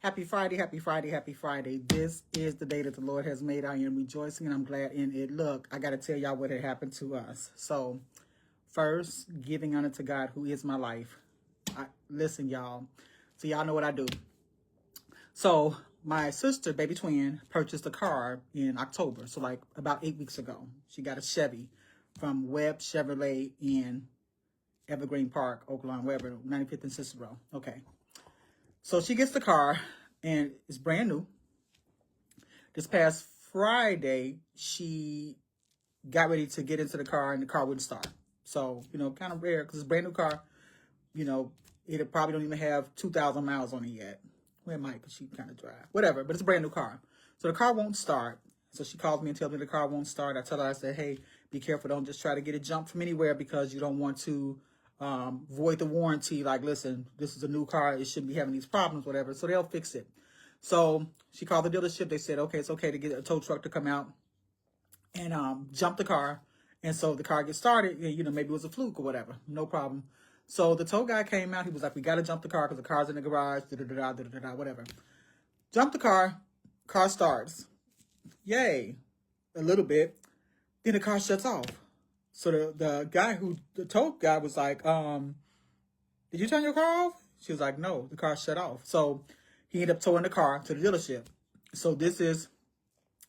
Happy Friday, happy Friday, happy Friday. This is the day that the Lord has made. I am rejoicing and I'm glad in it. Look, I got to tell y'all what had happened to us. So, first, giving honor to God, who is my life. Listen, y'all. So, y'all know what I do. So, my sister, baby twin, purchased a car in October. So, like about 8 weeks ago. She got a Chevy from Webb Chevrolet in Evergreen Park, Oakland, wherever, 95th and Cicero. Okay. So she gets the car, and it's brand new. This past Friday, she got ready to get into the car, and the car wouldn't start. So, kind of rare, because it's a brand new car. It probably don't even have 2,000 miles on it yet. Well, it might, because she kind of drive. Whatever, but it's a brand new car. So the car won't start. So she calls me and tells me the car won't start. I tell her, I said, hey, be careful. Don't just try to get it jumped from anywhere because you don't want to void the warranty. Like, listen, this is a new car. It shouldn't be having these problems, whatever. So they'll fix it. So she called the dealership. They said, okay, it's okay to get a tow truck to come out and jump the car. And so the car gets started. Maybe it was a fluke or whatever. No problem. So the tow guy came out. He was like, we got to jump the car because the car's in the garage, whatever. Jump the car. Car starts. Yay. A little bit. Then the car shuts off. So the tow guy was like, did you turn your car off? She was like, no, the car shut off. So he ended up towing the car to the dealership. So this is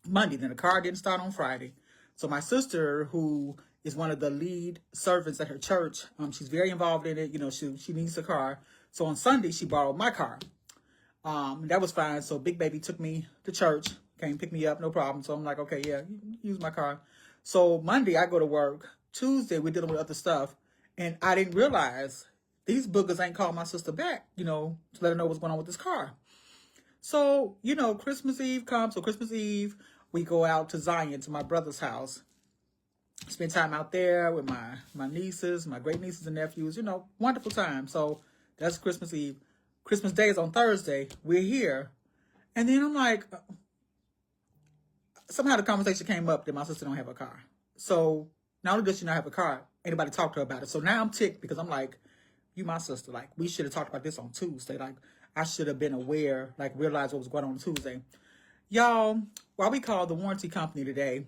Monday. Then the car didn't start on Friday. So my sister, who is one of the lead servants at her church, she's very involved in it. She needs a car. So on Sunday, she borrowed my car. That was fine. So Big Baby took me to church, came pick me up, no problem. So I'm like, okay, yeah, use my car. So Monday, I go to work. Tuesday, we're dealing with other stuff. And I didn't realize these boogers ain't called my sister back, to let her know what's going on with this car. So, Christmas Eve comes. So Christmas Eve, we go out to Zion, to my brother's house. Spend time out there with my nieces, my great nieces and nephews, wonderful time. So that's Christmas Eve. Christmas Day is on Thursday. We're here. And then I'm like, somehow the conversation came up that my sister don't have a car. So not only does she not have a car, anybody talk to her about it. So now I'm ticked because I'm like, you my sister. Like, we should have talked about this on Tuesday. Like, I should have been aware, like, realized what was going on Tuesday. Y'all, while we called the warranty company today,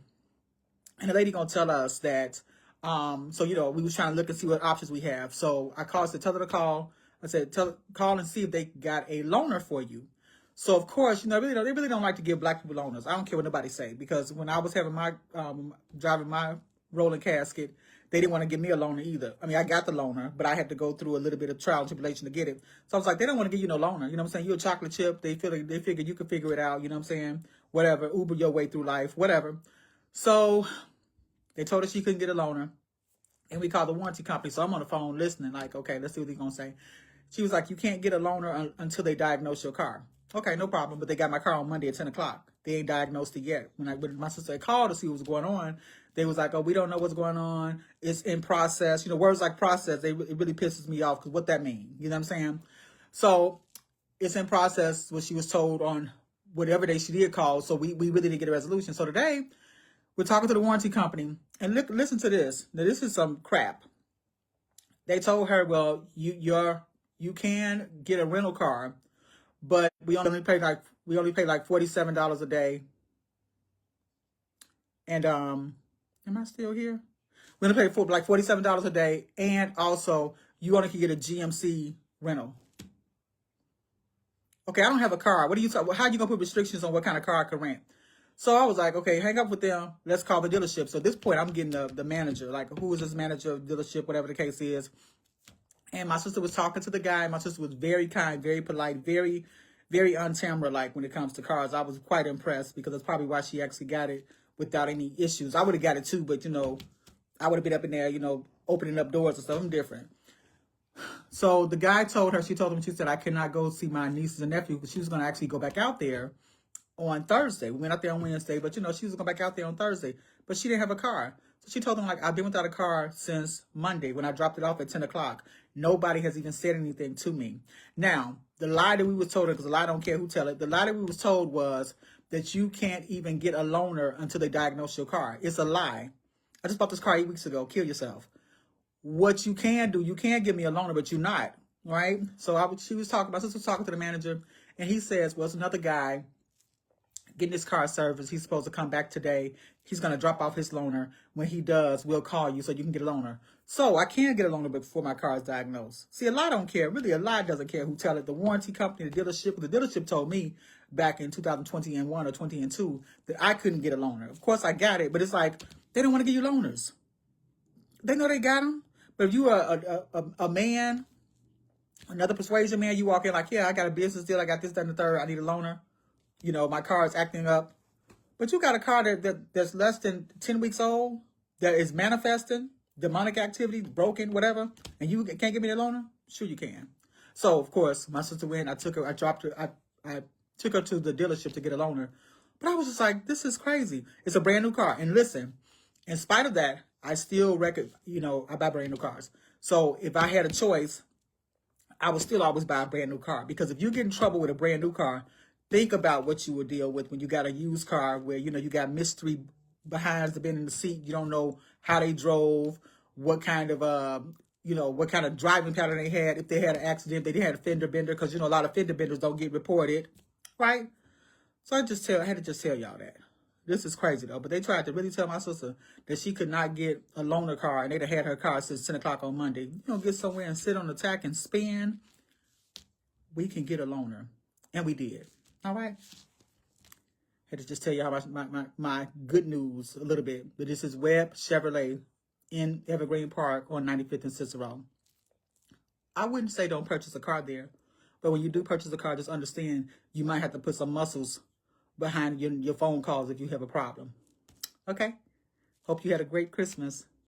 and the lady gonna tell us that, we was trying to look and see what options we have. So I called, said, tell her to call. I said, call and see if they got a loaner for you. So, of course, they really don't like to give black people loaners. I don't care what nobody say, because when I was having my, driving my rolling casket, they didn't want to give me a loaner either. I mean, I got the loaner, but I had to go through a little bit of trial and tribulation to get it. So I was like, they don't want to give you no loaner. You know what I'm saying? You're a chocolate chip. They figure you can figure it out. You know what I'm saying? Whatever. Uber your way through life. Whatever. So they told us she couldn't get a loaner. And we called the warranty company. So I'm on the phone listening, like, okay, let's see what they're going to say. She was like, you can't get a loaner until they diagnose your car. Okay, no problem. But they got my car on Monday at 10 o'clock. They ain't diagnosed it yet. When my sister called to see what was going on, they was like, oh, we don't know what's going on. It's in process. Words like process, it really pisses me off because what that mean? You know what I'm saying? So it's in process, what she was told on whatever day she did call. So we really didn't get a resolution. So today, we're talking to the warranty company. And listen to this. Now, this is some crap. They told her, well, you can get a rental car, but we only pay like $47 a day. And am I still here? We're gonna pay for like $47 a day, and also you only can get a GMC rental. Okay, I don't have a car. What are you talking? How are you gonna put restrictions on what kind of car I can rent? So I was like, okay, hang up with them. Let's call the dealership. So at this point, I'm getting the manager, like, who is this manager of the dealership, whatever the case is. And my sister was talking to the guy. My sister was very kind, very polite, very, very on-camera-like when it comes to cars. I was quite impressed because that's probably why she actually got it without any issues. I would have got it too, but, I would have been up in there, opening up doors and stuff. I'm different. So the guy told her, she said, I cannot go see my nieces and nephews because she was going to actually go back out there on Thursday. We went out there on Wednesday, but, she was going back out there on Thursday. But she didn't have a car. So she told them, like, I've been without a car since Monday when I dropped it off at 10 o'clock. Nobody has even said anything to me. Now, the lie that we was told, because the lie don't care who tell it, the lie that we was told was that you can't even get a loaner until they diagnose your car. It's a lie. I just bought this car 8 weeks ago. Kill yourself. What you can do, you can give me a loaner, but you're not. right? So she was talking, my sister was talking to the manager, and he says, well, it's another guy getting his car serviced. He's supposed to come back today. He's going to drop off his loaner. When he does, we'll call you so you can get a loaner. So I can get a loaner before my car is diagnosed. See, a lot don't care. Really, a lot doesn't care who tell it. The warranty company, the dealership told me back in 2021 or 2022 that I couldn't get a loaner. Of course, I got it, but it's like they don't want to give you loaners. They know they got them. But if you are a man, another persuasion man, you walk in like, yeah, I got a business deal. I got this, that, and the third. I need a loaner. You know, my car is acting up. But you got a car that's less than 10 weeks old, that is manifesting demonic activity, broken, whatever, and you can't give me the loaner? Sure you can. So, of course, my sister went. I took her to the dealership to get a loaner. But I was just like, this is crazy. It's a brand new car. And listen, in spite of that, I still I buy brand new cars. So if I had a choice, I would still always buy a brand new car. Because if you get in trouble with a brand new car, think about what you would deal with when you got a used car where, you got mystery behinds that been in the seat. You don't know how they drove, what kind of driving pattern they had. If they had an accident, they had a fender bender, because, a lot of fender benders don't get reported, right? So I had to just tell y'all that. This is crazy, though. But they tried to really tell my sister that she could not get a loaner car, and they'd have had her car since 10 o'clock on Monday. You don't get somewhere and sit on the tack and spin. We can get a loaner. And we did. All right. Had to just tell y'all my good news a little bit. But this is Webb Chevrolet in Evergreen Park on 95th and Cicero. I wouldn't say don't purchase a car there. But when you do purchase a car, just understand you might have to put some muscles behind your phone calls if you have a problem. Okay? Hope you had a great Christmas.